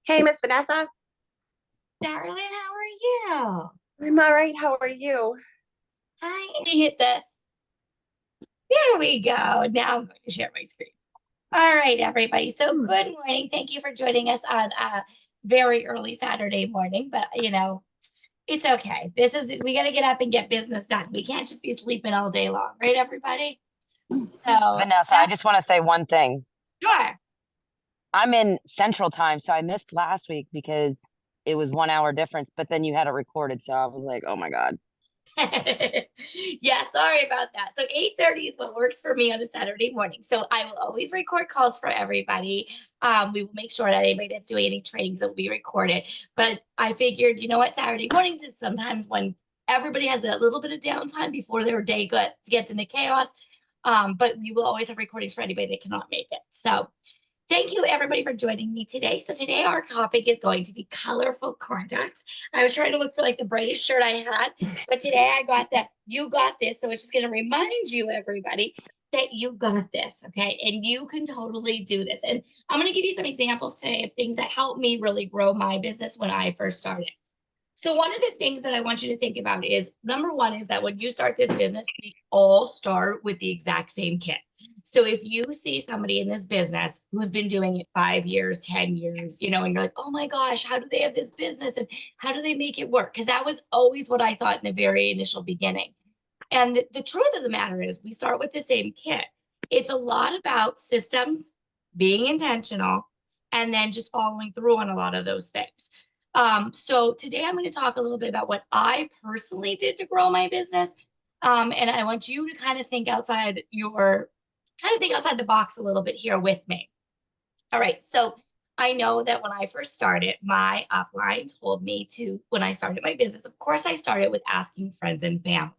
Hey, Miss Vanessa. Darling, how are you? I'm all right. How are you? I need to hit the, there we go. Now I'm going to share my screen. All right, everybody. So good morning. Thank you for joining us on a very early Saturday morning, but it's okay. We got to get up and get business done. We can't just be sleeping all day long, right, everybody? So Vanessa, I that's just want to say one thing. sure. I'm in Central Time, so I missed last week because it was 1 hour difference, but then you had it recorded. So I was like, oh my God. Yeah, sorry about that. So 8:30 is what works for me on a Saturday morning. So I will always record calls for everybody. We will make sure that anybody that's doing any trainings will be recorded. But I figured, you know what, Saturday mornings is sometimes when everybody has a little bit of downtime before their day gets into chaos. But we will always have recordings for anybody that cannot make it. So thank you, everybody, for joining me today. So today our topic is going to be colorful contacts. I was trying to look for like the brightest shirt I had, but today I got that you got this. So it's just going to remind you, everybody, that you got this, okay? And you can totally do this. And I'm going to give you some examples today of things that helped me really grow my business when I first started. So one of the things that I want you to think about is number one is that when you start this business, we all start with the exact same kit. So if you see somebody in this business who's been doing it 5 years, 10 years, and you're like, oh my gosh, how do they have this business and how do they make it work? Because that was always what I thought in the very initial beginning. And the truth of the matter is we start with the same kit. It's a lot about systems, being intentional, and then just following through on a lot of those things. So today I'm going to talk a little bit about what I personally did to grow my business. And I want you to kind of think outside the box a little bit here with me. All right. So I know that when I first started, my upline told me to, when I started my business, of course, I started with asking friends and family.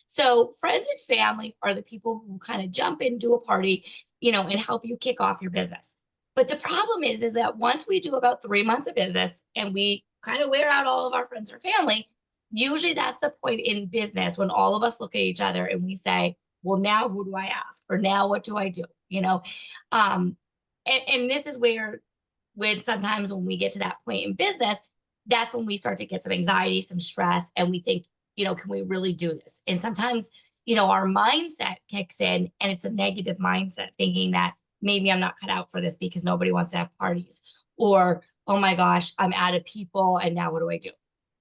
So friends and family are the people who kind of jump in, do a party, and help you kick off your business. But the problem is that once we do about 3 months of business and we kind of wear out all of our friends or family, usually that's the point in business when all of us look at each other and we say, well, now who do I ask? Or now what do I do? Um, and this is where when sometimes when we get to that point in business, that's when we start to get some anxiety, some stress, and we think, can we really do this? And sometimes, our mindset kicks in and it's a negative mindset thinking that maybe I'm not cut out for this because nobody wants to have parties or, oh my gosh, I'm out of people. And now what do I do?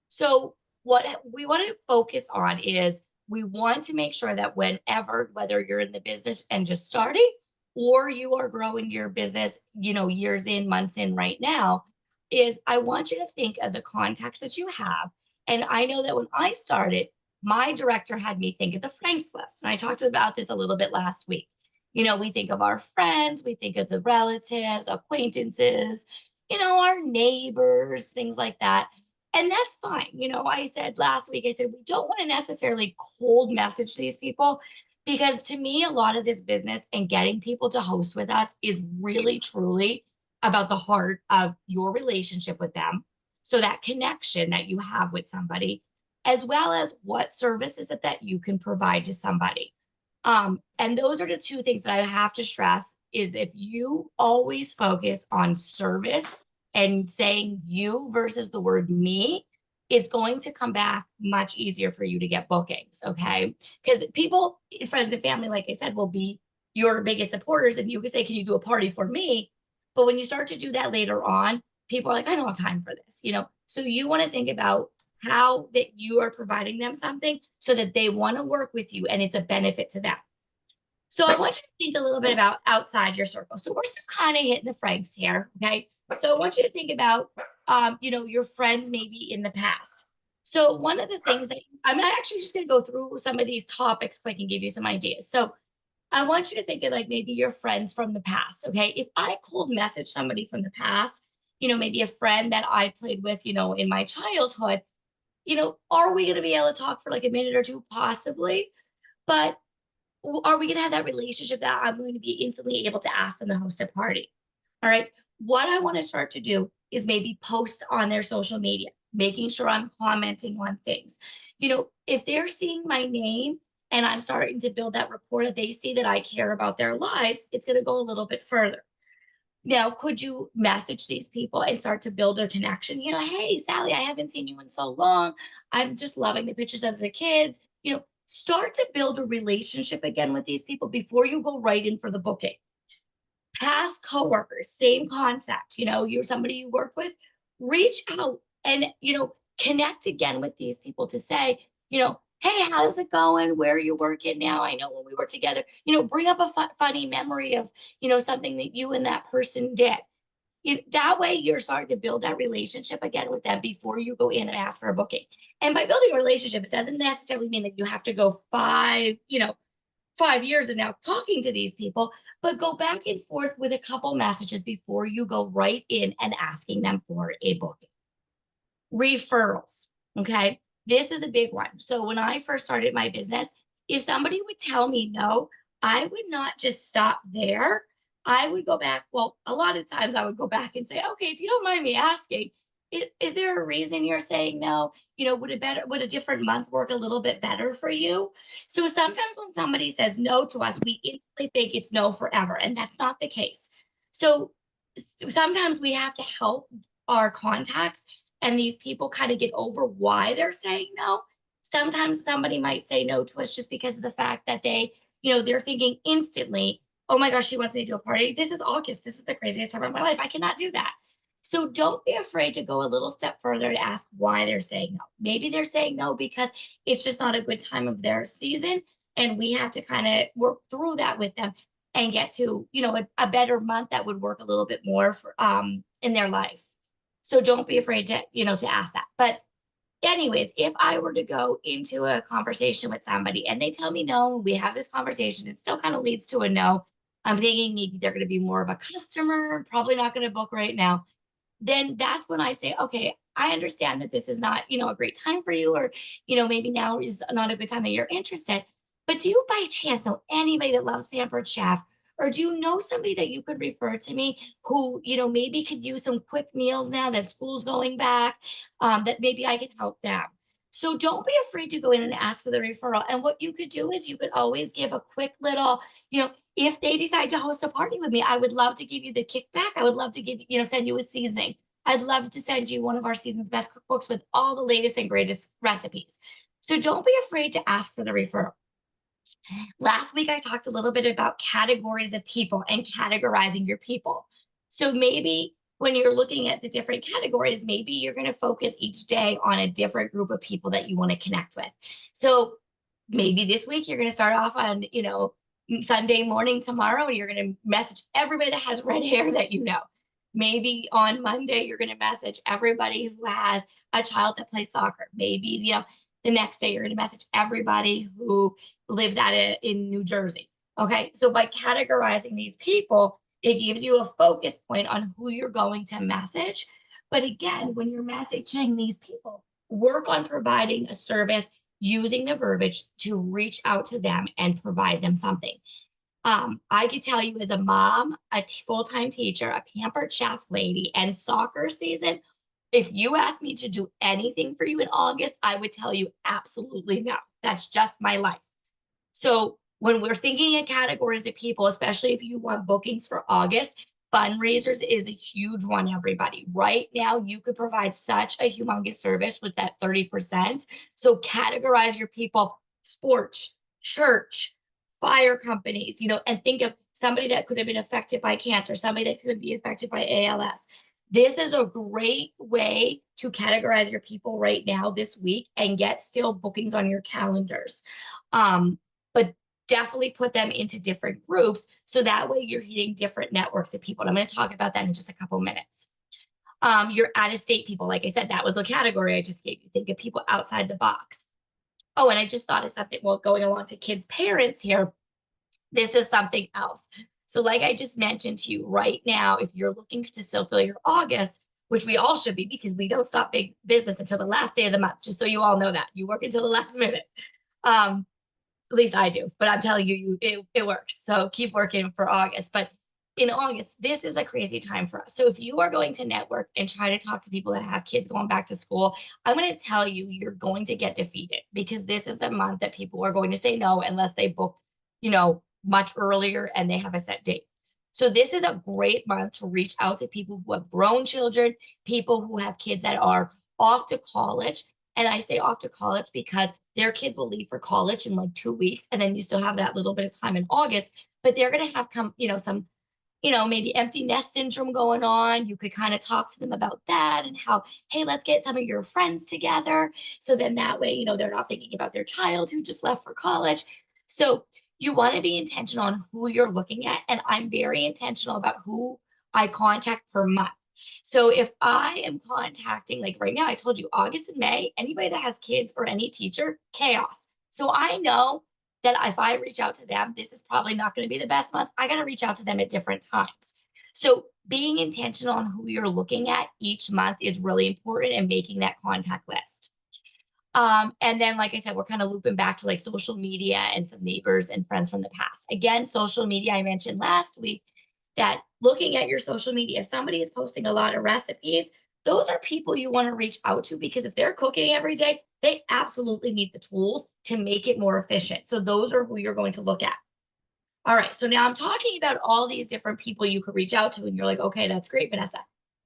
So what we want to focus on is we want to make sure that whether you're in the business and just starting or you are growing your business, years in, months in right now, is I want you to think of the contacts that you have. And I know that when I started, my director had me think of the Franks list. And I talked about this a little bit last week. We think of our friends, we think of the relatives, acquaintances, our neighbors, things like that. And that's fine. I said last week, I said, we don't want to necessarily cold message these people because to me, a lot of this business and getting people to host with us is really, truly about the heart of your relationship with them. So that connection that you have with somebody, as well as what service is it that you can provide to somebody. And those are the two things that I have to stress is if you always focus on service and saying you versus the word me, it's going to come back much easier for you to get bookings. Okay. Because people, friends and family, like I said, will be your biggest supporters. And you can say, can you do a party for me? But when you start to do that later on, people are like, I don't have time for this. So you want to think about how that you are providing them something so that they want to work with you and it's a benefit to them. So I want you to think a little bit about outside your circle. So we're still kind of hitting the Franks here, okay? So I want you to think about, your friends maybe in the past. So one of the things that I'm actually just going to go through some of these topics quick and give you some ideas. So I want you to think of like maybe your friends from the past, okay? If I cold message somebody from the past, maybe a friend that I played with, in my childhood, are we going to be able to talk for like a minute or two? Possibly. But are we going to have that relationship that I'm going to be instantly able to ask them to host a party? All right. What I want to start to do is maybe post on their social media, making sure I'm commenting on things. If they're seeing my name and I'm starting to build that rapport that they see that I care about their lives, it's going to go a little bit further. Now, could you message these people and start to build a connection? Hey, Sally, I haven't seen you in so long. I'm just loving the pictures of the kids. Start to build a relationship again with these people before you go right in for the booking. Past coworkers, same concept. You're somebody you worked with, reach out and, connect again with these people to say, hey, how's it going? Where are you working now? I know when we were together, bring up a funny memory of, something that you and that person did. That way you're starting to build that relationship again with them before you go in and ask for a booking. And by building a relationship, it doesn't necessarily mean that you have to go 5 years of now talking to these people, but go back and forth with a couple messages before you go right in and asking them for a booking. Referrals. Okay. This is a big one. So when I first started my business, if somebody would tell me no, I would not just stop there. I would go back. Well, a lot of times I would go back and say, okay, if you don't mind me asking, is there a reason you're saying no? Would a different month work a little bit better for you? So sometimes when somebody says no to us, we instantly think it's no forever, and that's not the case. So sometimes we have to help our contacts and these people kind of get over why they're saying no. Sometimes somebody might say no to us just because of the fact that they're thinking instantly, oh my gosh, she wants me to do a party. This is August. This is the craziest time of my life. I cannot do that. So don't be afraid to go a little step further to ask why they're saying no. Maybe they're saying no because it's just not a good time of their season. And we have to kind of work through that with them and get to, a better month that would work a little bit more for in their life. So don't be afraid to ask that. But anyways, if I were to go into a conversation with somebody and they tell me no, we have this conversation, it still kind of leads to a no. I'm thinking maybe they're going to be more of a customer, probably not going to book right now. Then that's when I say, okay, I understand that this is not, a great time for you, or, maybe now is not a good time that you're interested. But do you by chance know anybody that loves Pampered Chef? Or do you know somebody that you could refer to me who, maybe could use some quick meals now that school's going back, that maybe I can help them? So don't be afraid to go in and ask for the referral. And what you could do is you could always give a quick little, if they decide to host a party with me, I would love to give you the kickback. I would love to send you a seasoning. I'd love to send you one of our season's best cookbooks with all the latest and greatest recipes. So don't be afraid to ask for the referral. Last week, I talked a little bit about categories of people and categorizing your people. So maybe when you're looking at the different categories, maybe you're going to focus each day on a different group of people that you want to connect with. So maybe this week you're going to start off on, Sunday morning tomorrow, you're going to message everybody that has red hair that you know. Maybe on Monday, you're going to message everybody who has a child that plays soccer. Maybe, the next day you're going to message everybody who lives in New Jersey. Okay. So by categorizing these people, it gives you a focus point on who you're going to message. But again, when you're messaging these people, work on providing a service using the verbiage to reach out to them and provide them something. I could tell you as a mom, a full-time teacher, a Pampered Chef lady, and soccer season, if you asked me to do anything for you in August, I would tell you absolutely no. That's just my life. So when we're thinking in categories of people, especially if you want bookings for August, fundraisers is a huge one, everybody. Right now, you could provide such a humongous service with that 30%. So categorize your people: sports, church, fire companies, and think of somebody that could have been affected by cancer, somebody that could be affected by ALS. This is a great way to categorize your people right now this week and get still bookings on your calendars. But definitely put them into different groups so that way you're hitting different networks of people. And I'm going to talk about that in just a couple minutes. Your out-of-state people, like I said, that was a category I just gave you. Think of people outside the box. Oh, and I just thought of something, well, going along to kids' parents here, this is something else. So like I just mentioned to you right now, if you're looking to still fill your August, which we all should be because we don't stop big business until the last day of the month, just so you all know that. You work until the last minute. At least I do, but I'm telling you, it works. So keep working for August. But in August, this is a crazy time for us. So if you are going to network and try to talk to people that have kids going back to school, I'm going to tell you, you're going to get defeated because this is the month that people are going to say no unless they booked, much earlier and they have a set date. So this is a great month to reach out to people who have grown children, people who have kids that are off to college. And I say off to college because their kids will leave for college in like 2 weeks. And then you still have that little bit of time in August, but they're going to have some maybe empty nest syndrome going on. You could kind of talk to them about that and how, hey, let's get some of your friends together. So then that way, they're not thinking about their child who just left for college. So you want to be intentional on who you're looking at. And I'm very intentional about who I contact per month. So if I am contacting, like right now, I told you August and May, anybody that has kids or any teacher, chaos. So I know that if I reach out to them, this is probably not going to be the best month. I got to reach out to them at different times. So being intentional on who you're looking at each month is really important, and making that contact list. And then, like I said, we're kind of looping back to like social media and some neighbors and friends from the past. Again, social media, I mentioned last week that looking at your social media, if somebody is posting a lot of recipes, those are people you want to reach out to, because if they're cooking every day, they absolutely need the tools to make it more efficient. So those are who you're going to look at. All right. So now I'm talking about all these different people you could reach out to, and you're like, okay, that's great, Vanessa.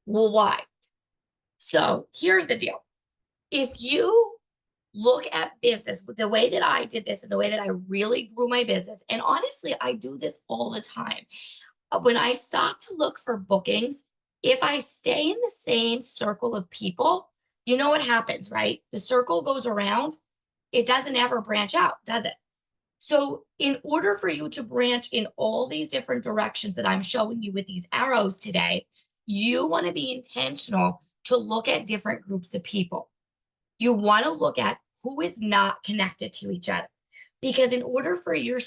Well, why? So here's the deal. If you look at business the way that I did this and the way that I really grew my business, and honestly, I do this all the time. When I stop to look for bookings, if I stay in the same circle of people, you know what happens, right? The circle goes around. It doesn't ever branch out, does it? So in order for you to branch in all these different directions that I'm showing you with these arrows today, you want to be intentional to look at different groups of people. You want to look at who is not connected to each other, because in order for your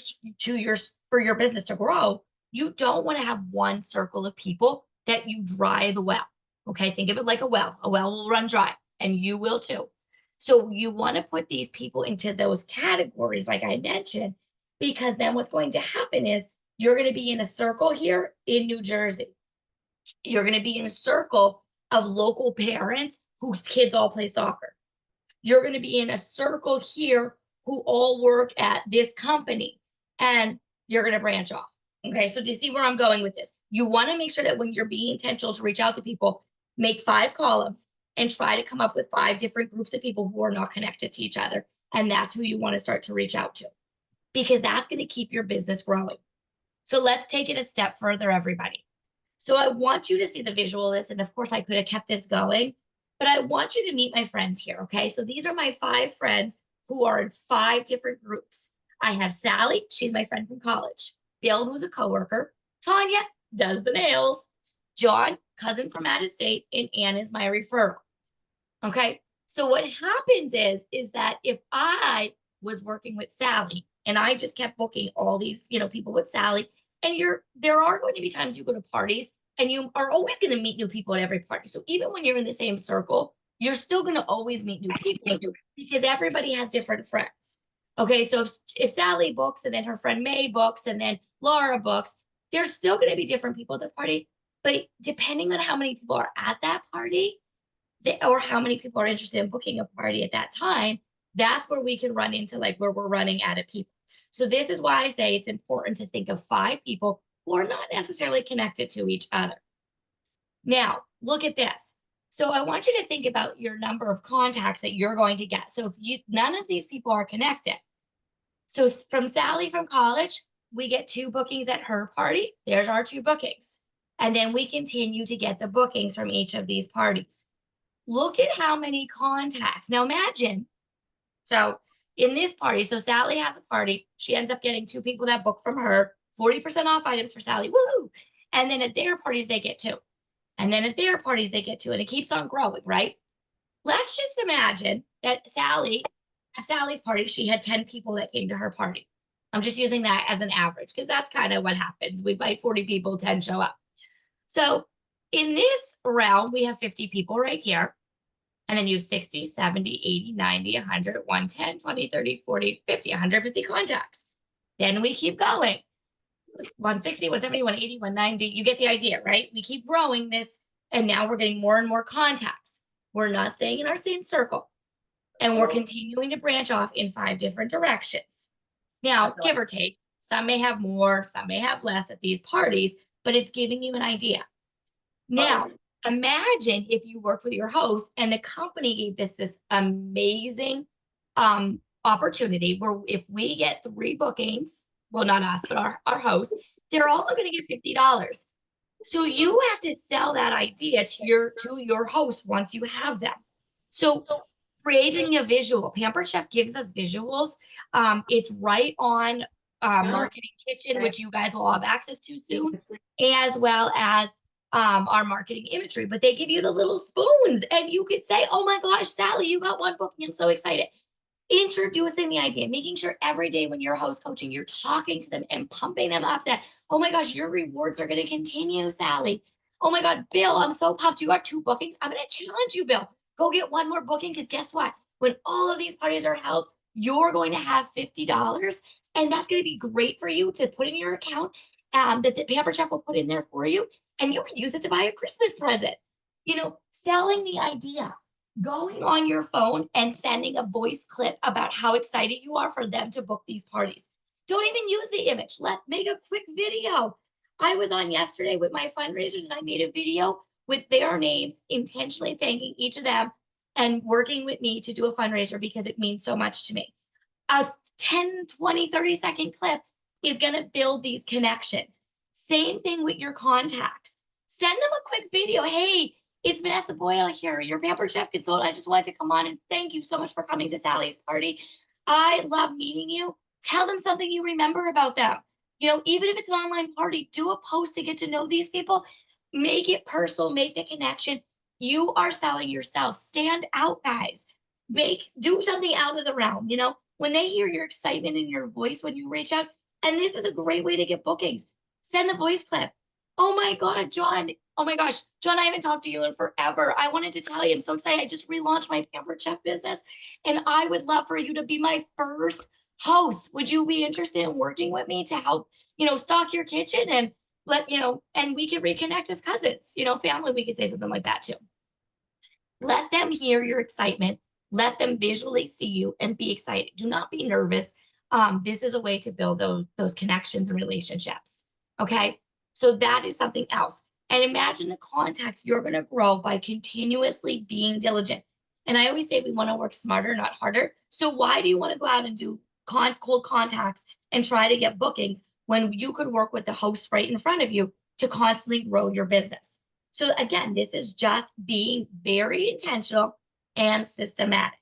business to grow, you don't want to have one circle of people that you dry the well. Okay, think of it like a well. A well will run dry, and you will too. So you want to put these people into those categories, like I mentioned, because then what's going to happen is you're going to be in a circle here in New Jersey. You're going to be in a circle of local parents whose kids all play soccer. You're going to be in a circle here who all work at this company, and you're going to branch off. Okay, so do you see where I'm going with this? You want to make sure that when you're being intentional to reach out to people, make 5 columns and try to come up with 5 different groups of people who are not connected to each other. And that's who you want to start to reach out to, because that's going to keep your business growing. So let's take it a step further, everybody. So I want you to see the visual list. And of course, I could have kept this going, but I want you to meet my friends here. Okay, so these are my 5 friends who are in 5 different groups. I have Sally, she's my friend from college. Bill, who's a coworker. Tanya does the nails. John, cousin from out of state, and Ann is my referral. Okay, so what happens is that if I was working with Sally and I just kept booking all these, people with Sally, and there are going to be times you go to parties and you are always going to meet new people at every party. So even when you're in the same circle, you're still going to always meet new people, because everybody has different friends. Okay, so if Sally books and then her friend May books and then Laura books, there's still going to be different people at the party. But depending on how many people are at that party, or how many people are interested in booking a party at that time, that's where we can run into like where we're running out of people. So this is why I say it's important to think of 5 people who are not necessarily connected to each other. Now, look at this. So I want you to think about your number of contacts that you're going to get. So if none of these people are connected. So from Sally from college, we get 2 bookings at her party. There's our 2 bookings. And then we continue to get the bookings from each of these parties. Look at how many contacts. Now imagine, so in this party, so Sally has a party. She ends up getting 2 people that book from her, 40% off items for Sally. Woohoo! And then at their parties, they get 2. And then at their parties, they get 2. And it keeps on growing, right? Let's just imagine that at Sally's party, she had 10 people that came to her party. I'm just using that as an average, because that's kind of what happens. We invite 40 people, 10 show up. So in this realm, we have 50 people right here. And then you have 60, 70, 80, 90, 100, 110, 20, 30, 40, 50, 150 contacts. Then we keep going. 160, 170, 180, 190. You get the idea, right? We keep growing this, and now we're getting more and more contacts. We're not staying in our same circle. And we're continuing to branch off in 5 different directions. Now, give or take, some may have more, some may have less at these parties, but it's giving you an idea. Now, imagine if you worked with your host and the company gave this amazing opportunity where if we get 3 bookings, well, not us, but our host, they're also going to get $50. So you have to sell that idea to your host once you have them. So creating a visual, Pampered Chef gives us visuals. It's right on Marketing Kitchen, which you guys will all have access to soon, as well as our marketing imagery. But they give you the little spoons, and you could say, "Oh my gosh, Sally, you got 1 booking! I'm so excited." Introducing the idea, making sure every day when you're host coaching, you're talking to them and pumping them up that, "Oh my gosh, your rewards are going to continue, Sally. Oh my God, Bill, I'm so pumped. You got 2 bookings. I'm going to challenge you, Bill. Go get 1 more booking because guess what? When all of these parties are held, you're going to have $50. And that's going to be great for you to put in your account that the Pampered Chef will put in there for you. And you can use it to buy a Christmas present." Selling the idea, going on your phone and sending a voice clip about how excited you are for them to book these parties. Don't even use the image. Make a quick video. I was on yesterday with my fundraisers and I made a video with their names, intentionally thanking each of them and working with me to do a fundraiser because it means so much to me. A 10, 20, 30-second clip is going to build these connections. Same thing with your contacts. Send them a quick video. "Hey, it's Vanessa Boyle here, your Pampered Chef consultant. I just wanted to come on and thank you so much for coming to Sally's party. I love meeting you." Tell them something you remember about them. Even if it's an online party, do a post to get to know these people. Make it personal, make the connection. You are selling yourself. Stand out, guys. Do something out of the realm. When they hear your excitement in your voice when you reach out, and this is a great way to get bookings. Send a voice clip. "Oh my God, John. Oh my gosh, John, I haven't talked to you in forever. I wanted to tell you, I'm so excited. I just relaunched my Pampered Chef business, and I would love for you to be my first host. Would you be interested in working with me to help, stock your kitchen and and we can reconnect as cousins, family." We could say something like that too. Let them hear your excitement. Let them visually see you and be excited. Do not be nervous. This is a way to build those connections and relationships. Okay. So that is something else. And imagine the contacts you're going to grow by continuously being diligent. And I always say we want to work smarter, not harder. So why do you want to go out and do cold contacts and try to get bookings when you could work with the host right in front of you to constantly grow your business? So again, this is just being very intentional and systematic.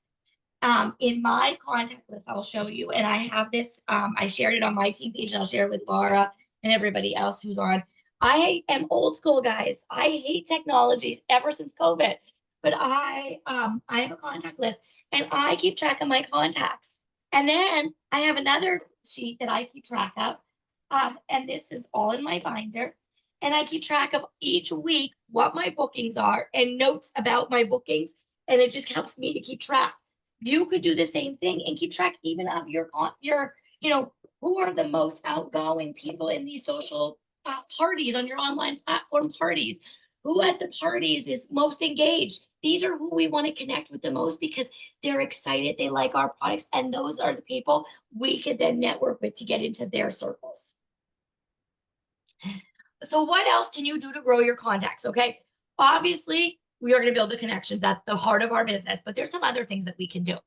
In my contact list, I'll show you, and I have this, I shared it on my team page, and I'll share it with Laura and everybody else who's on. I am old school, guys. I hate technologies ever since COVID, but I have a contact list and I keep track of my contacts. And then I have another sheet that I keep track of. And this is all in my binder. And I keep track of each week what my bookings are and notes about my bookings. And it just helps me to keep track. You could do the same thing and keep track even of your who are the most outgoing people in these social parties, on your online platform parties. Who at the parties is most engaged? These are who we want to connect with the most because they're excited, they like our products, and those are the people we could then network with to get into their circles. So what else can you do to grow your contacts? Okay, obviously we are going to build the connections. That's the heart of our business, but there's some other things that we can do.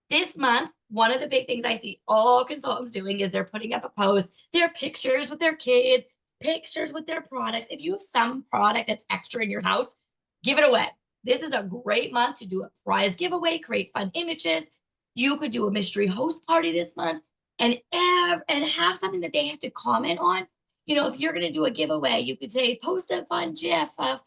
This month, one of the big things I see all consultants doing is they're putting up a post, their pictures with their kids, pictures with their products. If you have some product that's extra in your house, give it away. This is a great month to do a prize giveaway, create fun images. You could do a mystery host party this month and have something that they have to comment on. If you're going to do a giveaway, you could say, post a fun GIF of,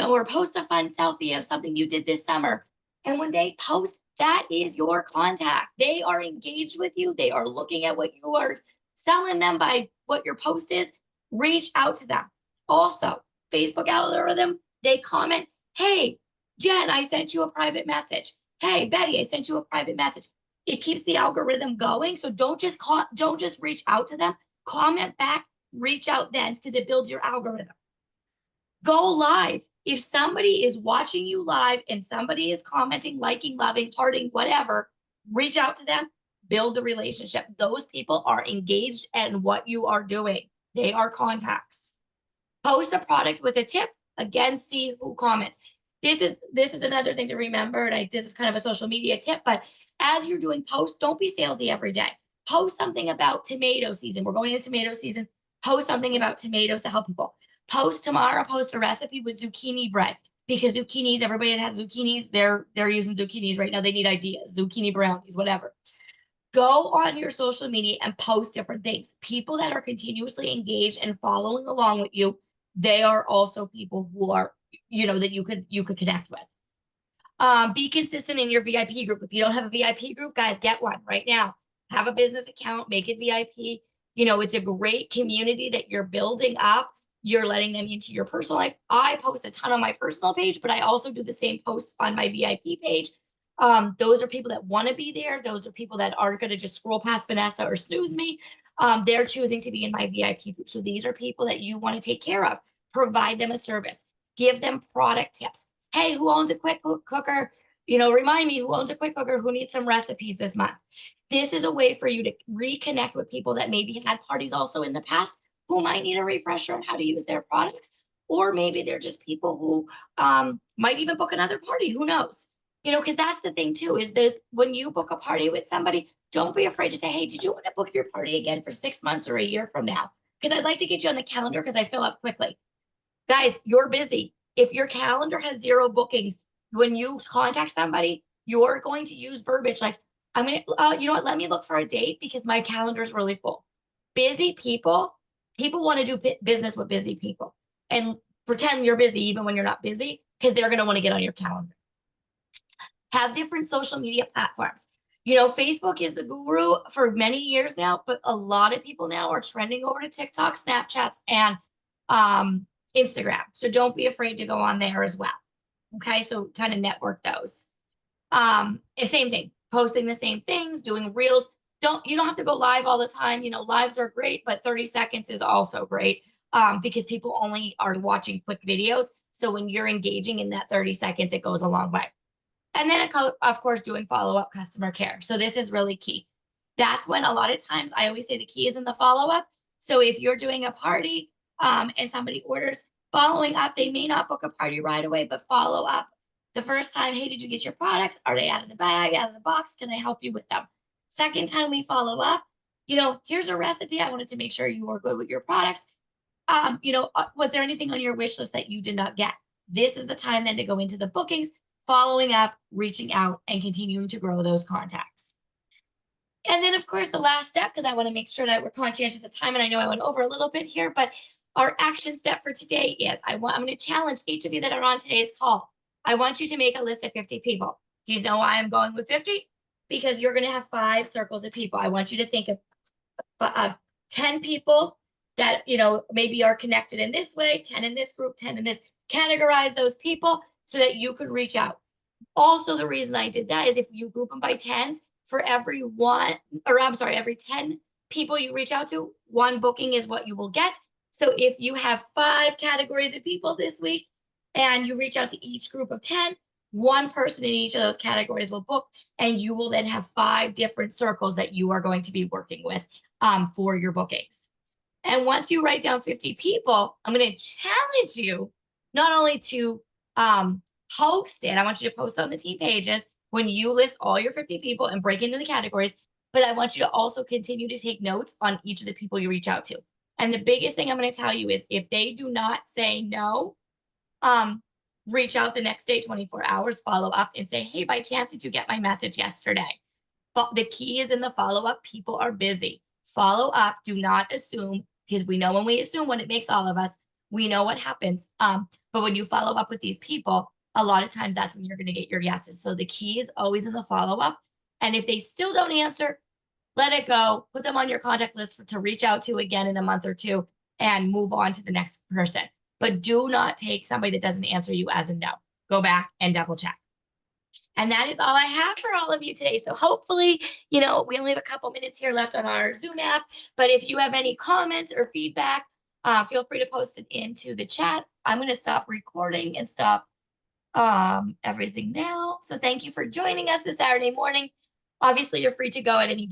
or post a fun selfie of something you did this summer. And when they post, that is your contact. They are engaged with you. They are looking at what you are selling them by what your post is. Reach out to them. Also, Facebook algorithm, they comment, "Hey, Jen, I sent you a private message. Hey, Betty, I sent you a private message." It keeps the algorithm going. So don't just reach out to them. Comment back, reach out then, because it builds your algorithm. Go live. If somebody is watching you live and somebody is commenting, liking, loving, hearting, whatever, reach out to them, build the relationship. Those people are engaged in what you are doing. They are contacts. Post a product with a tip. Again, see who comments. This is another thing to remember, and this is kind of a social media tip, but as you're doing posts, don't be salesy every day. Post something about tomato season. We're going into tomato season. Post something about tomatoes to help people. Post tomorrow, post a recipe with zucchini bread, because zucchinis, everybody that has zucchinis, they're using zucchinis right now. They need ideas, zucchini brownies, whatever. Go on your social media and post different things. People that are continuously engaged and following along with you, they are also people who are, that you could connect with. Be consistent in your VIP group. If you don't have a VIP group, guys, get one right now. Have a business account, make it VIP. It's a great community that you're building up. You're letting them into your personal life. I post a ton on my personal page, but I also do the same posts on my VIP page. Those are people that want to be there. Those are people that aren't going to just scroll past Vanessa or snooze me. They're choosing to be in my VIP group. So these are people that you want to take care of. Provide them a service. Give them product tips. Hey, who owns a quick cooker? Remind me, who owns a quick cooker? Who needs some recipes this month? This is a way for you to reconnect with people that maybe had parties also in the past, who might need a refresher on how to use their products. Or maybe they're just people who might even book another party. Who knows? Because that's the thing too, is that when you book a party with somebody, don't be afraid to say, hey, did you want to book your party again for 6 months or a year from now? Because I'd like to get you on the calendar because I fill up quickly. Guys, you're busy. If your calendar has 0 bookings, when you contact somebody, you're going to use verbiage like, I'm going to, you know what, let me look for a date because my calendar is really full. Busy people want to do business with busy people, and pretend you're busy even when you're not busy, because they're going to want to get on your calendar. Have different social media platforms. Facebook is the guru for many years now, but a lot of people now are trending over to TikTok, Snapchats, and Instagram. So don't be afraid to go on there as well. Okay, so kind of network those. And same thing, posting the same things, doing reels. You don't have to go live all the time. Lives are great, but 30 seconds is also great, because people only are watching quick videos. So when you're engaging in that 30 seconds, it goes a long way. And then, of course, doing follow-up customer care. So this is really key. That's when a lot of times I always say the key is in the follow-up. So if you're doing a party and somebody orders, following up, they may not book a party right away, but follow up the first time. Hey, did you get your products? Are they out of the bag, out of the box? Can I help you with them? Second time we follow up, here's a recipe. I wanted to make sure you were good with your products. Was there anything on your wish list that you did not get? This is the time then to go into the bookings, following up, reaching out, and continuing to grow those contacts. And then, of course, the last step, because I want to make sure that we're conscientious of time, and I know I went over a little bit here, but our action step for today is I'm going to challenge each of you that are on today's call. I want you to make a list of 50 people. Do you know why I'm going with 50? Because you're going to have 5 circles of people. I want you to think of 10 people that, maybe are connected in this way, 10 in this group, 10 in this. Categorize those people so that you could reach out. Also, the reason I did that is if you group them by 10s, for every 10 people you reach out to, 1 booking is what you will get. So if you have 5 categories of people this week and you reach out to each group of 10, 1 person in each of those categories will book, and you will then have 5 different circles that you are going to be working with for your bookings. And once you write down 50 people, I'm going to challenge you not only to post it. I want you to post on the team pages when you list all your 50 people and break into the categories, but I want you to also continue to take notes on each of the people you reach out to. And the biggest thing I'm going to tell you is if they do not say no, reach out the next day, 24 hours, follow up and say, hey, by chance, did you get my message yesterday? But the key is in the follow-up. People are busy. Follow up. Do not assume, because we know when we assume what it makes all of us, we know what happens. But when you follow up with these people, a lot of times that's when you're going to get your yeses. So the key is always in the follow-up. And if they still don't answer, let it go. Put them on your contact list to reach out to again in a month or 2 and move on to the next person. But do not take somebody that doesn't answer you as a no. Go back and double check. And that is all I have for all of you today. So hopefully, we only have a couple minutes here left on our Zoom app. But if you have any comments or feedback, feel free to post it into the chat. I'm going to stop recording and stop everything now. So thank you for joining us this Saturday morning. Obviously, you're free to go at any given